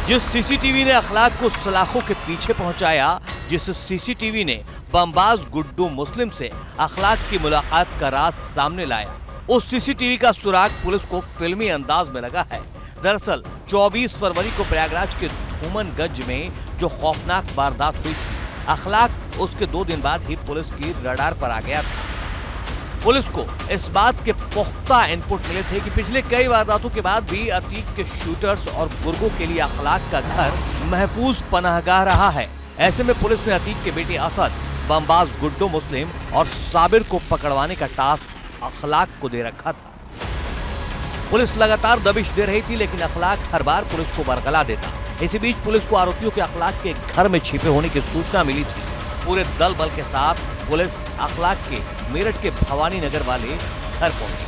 जिस सीसीटीवी ने अखलाक को सलाखों के पीछे पहुंचाया, जिस सीसीटीवी ने बमबाज गुड्डू मुस्लिम से अखलाक की मुलाकात का राज सामने लाया, उस सीसीटीवी का सुराग पुलिस को फिल्मी अंदाज में लगा है। दरअसल 24 फरवरी को प्रयागराज के धूमनगंज में जो खौफनाक वारदात हुई थी, अखलाक उसके 2 दिन बाद ही पुलिस की रडार पर आ गया था। पुलिस को इस बात के पुख्ता इनपुट मिले थे कि पिछले कई वारदातों के बाद भी अतीक के शूटर्स और गुर्गों के लिए अखलाक का घर महफूज पनाहगाह रहा है। ऐसे में पुलिस ने अतीक के बेटे असद, बमबाज गुड्डू मुस्लिम और साबिर को पकड़वाने का टास्क अखलाक को दे रखा था। पुलिस लगातार दबिश दे रही थी, लेकिन अखलाक हर बार पुलिस को बरगला देता। इसी बीच पुलिस को आरोपियों के अखलाक के घर में छिपे होने की सूचना मिली थी। पूरे दल बल के साथ पुलिस अखलाक के मेरठ के भवानी नगर वाले घर पहुंची,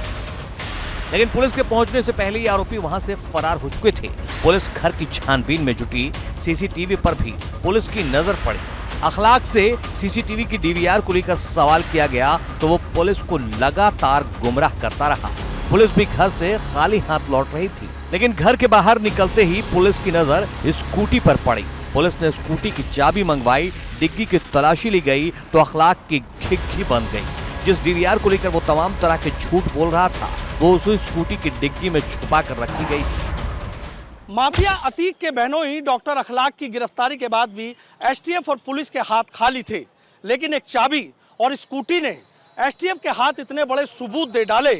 लेकिन पुलिस के पहुंचने से पहले ही आरोपी वहां से फरार हो चुके थे। पुलिस घर की छानबीन में जुटी। सीसीटीवी पर भी पुलिस की नजर पड़ी। अखलाक से सीसीटीवी की डीवीआर को लेकर सवाल किया गया तो वो पुलिस को लगातार गुमराह करता रहा। पुलिस भी घर से खाली हाथ लौट रही थी, लेकिन घर के बाहर निकलते ही पुलिस की नजर स्कूटी पर पड़ी। पुलिस ने स्कूटी की चाबी मंगवाई, डिग्गी की तलाशी ली गई तो अखलाक की घिघी बन गई। जिस डीवीआर को लेकर वो तमाम तरह के झूठ बोल रहा था, वो उसी स्कूटी की डिग्गी में छुपा कर रखी गई थी। माफिया अतीक के बहनोई डॉक्टर अखलाक की गिरफ्तारी के बाद भी एसटीएफ और पुलिस के हाथ खाली थे, लेकिन एक चाबी और स्कूटी ने एसटीएफ के हाथ इतने बड़े सबूत दे डाले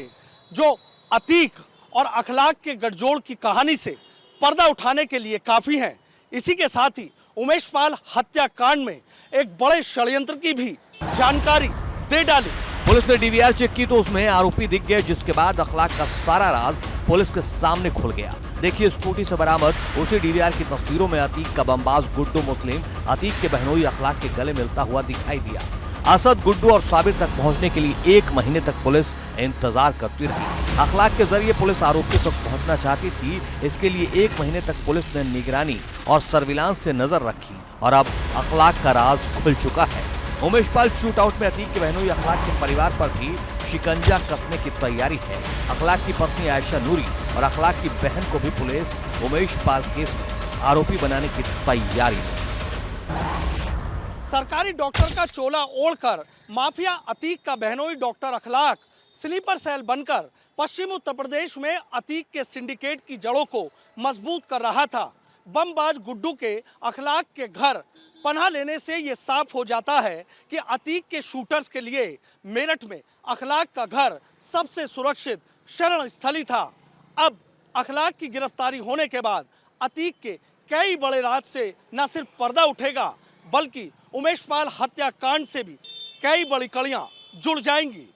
जो अतीक और अखलाक के गठजोड़ की कहानी से पर्दा उठाने के लिए काफी हैं। इसी के साथ ही उमेश पाल हत्याकांड में एक बड़े षड्यंत्र की भी जानकारी दे डाली। पुलिस ने डीवीआर चेक की तो उसमें आरोपी दिख गए, जिसके बाद अखलाक का सारा राज पुलिस के सामने खुल गया। देखिए, स्कूटी से बरामद उसी डीवीआर की तस्वीरों में अतीक का बमबाज गुड्डू मुस्लिम अतीक के बहनोई अखलाक के गले मिलता हुआ दिखाई दिया। असद, गुड्डू और साबिर तक पहुंचने के लिए 1 महीने तक पुलिस इंतजार करती रही। अखलाक के जरिए पुलिस आरोपी तक पहुंचना चाहती थी। इसके लिए 1 महीने तक पुलिस ने निगरानी और सर्विलांस से नजर रखी और अब अखलाक का राज खुल चुका है। उमेश पाल शूट आउट में अतीक के बहनोई अखलाक के परिवार पर भी शिकंजा कसने की तैयारी है। अखलाक की पत्नी आयशा नूरी और अखलाक की बहन को भी पुलिस उमेश पाल केस में आरोपी बनाने की तैयारी है। सरकारी डॉक्टर का चोला ओढ़कर माफिया अतीक का बहनोई डॉक्टर अखलाक स्लीपर सेल बनकर पश्चिम उत्तर प्रदेश में अतीक के सिंडिकेट की जड़ों को मजबूत कर रहा था। बमबाज गुड्डू के अखलाक के घर पनाह लेने से ये साफ हो जाता है कि अतीक के शूटर्स के लिए मेरठ में अखलाक का घर सबसे सुरक्षित शरण स्थली था। अब अखलाक की गिरफ्तारी होने के बाद अतीक के कई बड़े राज से न सिर्फ पर्दा उठेगा, बल्कि उमेश पाल हत्याकांड से भी कई बड़ी कड़ियां जुड़ जाएंगी।